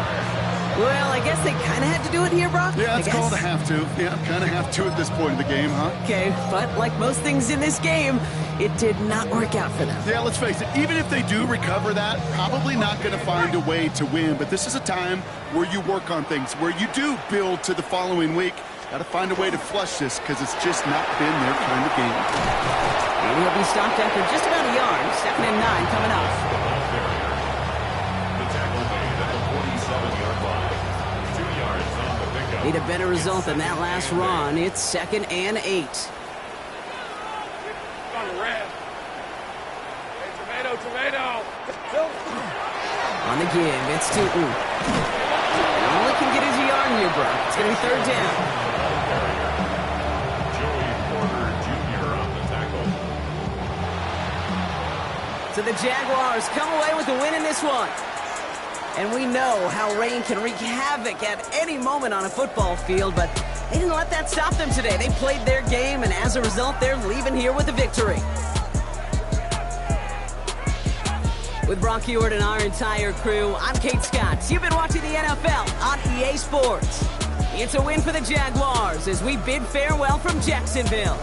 Well, I guess they kind of had to do it here, Brock. Yeah, it's called a have to. Yeah, kind of have to at this point in the game, huh? Okay, but like most things in this game, it did not work out for them. Yeah, let's face it, even if they do recover that, probably not going to find a way to win. But this is a time where you work on things, where you do build to the following week. Got to find a way to flush this because it's just not been their kind of game. And he'll be stopped after just about a yard. 2nd and 9 coming up. The tackle made at the 47-yard line. 2 yards on the pickup. Need a better result than that last run. It's 2nd and 8. On the red. Hey, tomato. On the give, it's Tootin. And all he can get is a yard here, bro. It's going to be 3rd down. Joey Porter Jr. on the tackle. So the Jaguars come away with the win in this one. And we know how rain can wreak havoc at any moment on a football field, but they didn't let that stop them today. They played their game, and as a result, they're leaving here with a victory. With Brock Huard and our entire crew, I'm Kate Scott. You've been watching the NFL on EA Sports. It's a win for the Jaguars as we bid farewell from Jacksonville.